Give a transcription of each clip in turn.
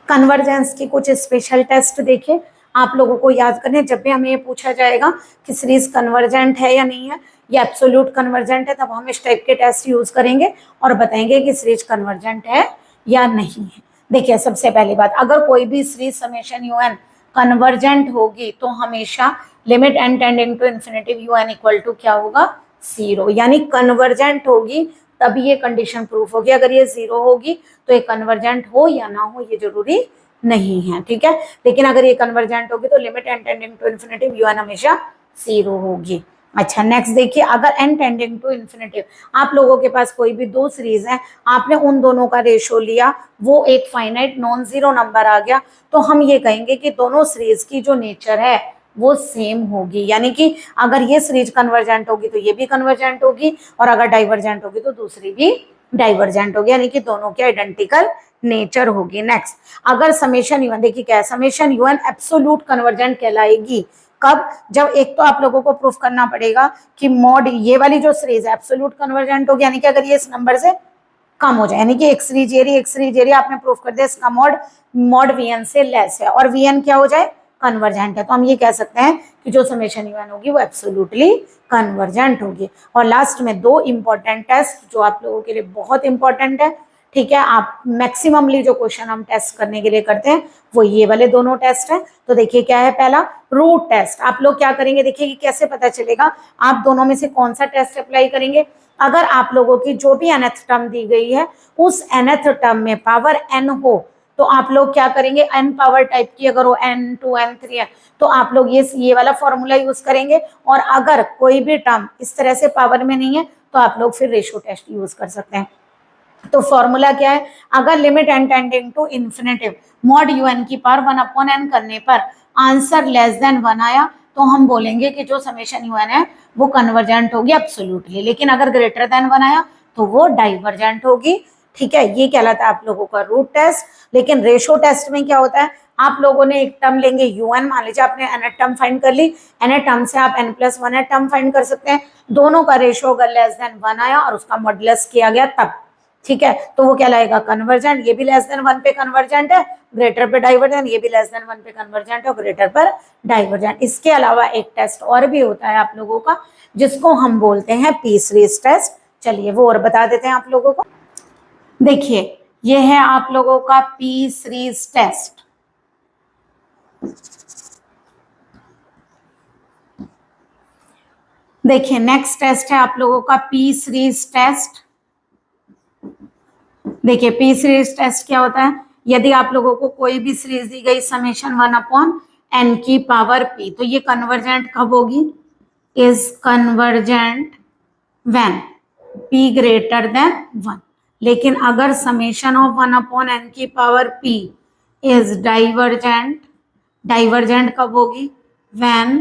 Convergence की कुछ special test देखे आप लोगों को याद करने, जब भी हमें ये पूछा जाएगा कि सीरीज कन्वर्जेंट है या नहीं है या एब्सोल्यूट कन्वर्जेंट है, तब हम इस टाइप के टेस्ट यूज करेंगे और बताएंगे कि सीरीज कन्वर्जेंट है या नहीं है। देखिए सबसे पहली बात, अगर कोई भी series summation U N convergent होगी तो हमेशा limit n tending to infinity U N equal to क्या होगा, 0, यानी कन्वर्जेंट होगी तभी ये कंडीशन प्रूफ होगी। अगर ये 0 होगी तो ये कन्वर्जेंट हो या ना हो ये जरूरी नहीं है, ठीक है। लेकिन अगर ये कन्वर्जेंट होगी तो limit n tending to infinity U N हमेशा 0 होगी। अच्छा नेक्स्ट देखिए, अगर एन टेंडिंग टू इन्फिनिटी आप लोगों के पास कोई भी दो सीरीज है, आपने उन दोनों का रेशो लिया, वो एक फाइनाइट नॉन जीरो नंबर आ गया, तो हम ये कहेंगे कि दोनों सीरीज की जो नेचर है वो सेम होगी। यानी कि अगर ये सीरीज कन्वर्जेंट होगी तो ये भी कन्वर्जेंट होगी, और अगर डाइवर्जेंट होगी तो दूसरी भी डाइवर्जेंट होगी, यानी कि दोनों की आइडेंटिकल नेचर होगी। नेक्स्ट, अगर समेशन यूएन, देखिए क्या है, समेशन यूएन एब्सोल्यूट कन्वर्जेंट कहलाएगी कब, जब एक तो आप लोगों को प्रूफ करना पड़ेगा कि मॉड ये वाली जो सीरीज है एब्सोल्यूट कन्वर्जेंट होगी, यानी कि अगर ये इस नंबर से कम हो जाए, यानी कि एक सीरीज एरिया आपने प्रूफ कर दिया इसका मॉड वीएन से लेस है और वीएन क्या हो जाए, कन्वर्जेंट है, तो हम ये कह सकते हैं कि जो समेशन यूएन होगी वो एब्सोल्युटली कन्वर्जेंट होगी। और लास्ट में दो इंपॉर्टेंट टेस्ट जो आप लोगों के लिए बहुत इंपॉर्टेंट है, ठीक है, आप मैक्सिममली जो क्वेश्चन हम टेस्ट करने के लिए करते हैं वो ये वाले दोनों टेस्ट हैं। तो देखिए क्या है, पहला रूट टेस्ट। आप लोग क्या करेंगे, देखिए कि कैसे पता चलेगा आप दोनों में से कौन सा टेस्ट अप्लाई करेंगे। अगर आप लोगों की जो भी nth टर्म दी गई है उस nth टर्म में पावर n हो तो आप लोग क्या करेंगे, n पावर टाइप की अगर वो n2 n3 है तो आप लोग ये वाला फॉर्मूला यूज करेंगे, और अगर कोई भी टर्म इस तरह से पावर में नहीं है तो आप लोग फिर रेशो टेस्ट यूज कर सकते हैं। तो फॉर्मूला क्या है, अगर limit n tending to infinitive mod U N की पावर 1/n करने पर आंसर लेस देन 1 आया तो हम बोलेंगे कि जो समेशन यू एन है वो कन्वर्जेंट होगी एब्सोल्युटली। लेकिन अगर ग्रेटर देन 1 आया तो वो डाइवर्जेंट होगी, ठीक है। ये कहलाता है आप लोगों का रूट टेस्ट। लेकिन रेशो टेस्ट में क्या होता है, आप लोगों ने एक टर्म लेंगे un, मान लीजिए आपने nth टर्म फाइंड कर ली, nth टर्म से आप n+1 टर्म फाइंड कर सकते हैं, दोनों का रेशो अगर लेस देन 1 आया और उसका मॉडुलस किया गया तब, ठीक है, तो वो कहलाएगा कन्वर्जेंट। ये भी लेस देन 1 पे कन्वर्जेंट है, ग्रेटर पे डाइवर्जेंट, ये भी लेस देन 1 पे कन्वर्जेंट है और ग्रेटर पर डाइवर्जेंट। इसके अलावा एक टेस्ट और भी होता है आप लोगों का जिसको हम बोलते हैं पी सीरीज टेस्ट। चलिए वो और बता देते हैं आप लोगों को। देखिए ये है आप लोगों का पी सीरीज टेस्ट। देखिए नेक्स्ट टेस्ट है आप लोगों का पी सीरीज टेस्ट। देखिए पी सीरीज टेस्ट क्या होता है, यदि आप लोगों को कोई भी सीरीज दी गई समेशन 1/n की पावर p, तो ये कन्वर्जेंट कब होगी, is convergent when p greater than 1। लेकिन अगर समेशन ऑफ 1/n की power p is divergent, divergent कब होगी, when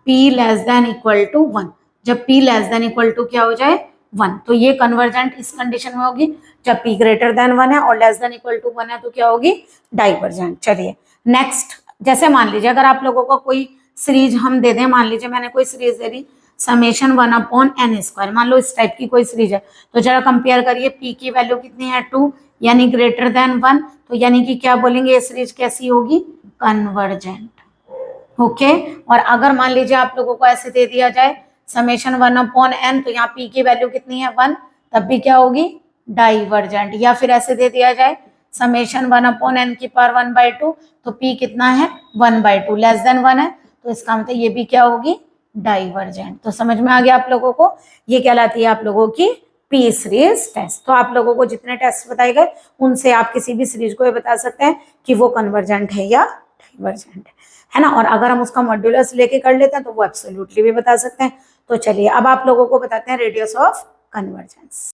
p less than equal to 1। जब p less than equal to क्या हो जाए, 1, तो ये कन्वर्जेंट इस कंडीशन में होगी जब p ग्रेटर देन 1 है और लेस देन इक्वल टू 1 है तो क्या होगी, डाइवर्जेंट। चलिए नेक्स्ट, जैसे मान लीजिए अगर आप लोगों को कोई सीरीज हम दे दें, मान लीजिए मैंने कोई सीरीज दे दी समेशन 1/n², मान लो इस टाइप की कोई सीरीज है, तो जरा कंपेयर करिए p की वैल्यू कितनी है 2, यानी ग्रेटर देन 1, तो यानी कि क्या बोलेंगे ये सीरीज कैसी होगी, कन्वर्जेंट, ओके। और अगर मान लीजिए आप लोगों को ऐसे दे दिया जाए समेशन 1/n, तो यहाँ p की वैल्यू कितनी है 1, तब भी क्या होगी, डाइवर्जेंट। या फिर ऐसे दे दिया जाए समेशन 1/n की पावर 1/2, तो p कितना है 1/2, लेस देन 1 है, तो इसका मतलब ये भी क्या होगी, डाइवर्जेंट। तो समझ में आ गया आप लोगों को, ये कहलाती है आप लोगों की पी सीरीज टेस्ट। तो आप लोगों को जितने टेस्ट बताए गए उनसे आप किसी भी सीरीज को ये बता सकते हैं कि वो कन्वर्जेंट है या डाइवर्जेंट है ना। और अगर हम उसका मॉड्यूलस लेके कर लेते हैं तो वो एब्सोल्युटली भी बता सकते हैं। तो चलिए अब आप लोगों को बताते हैं रेडियस ऑफ कन्वर्जेंस।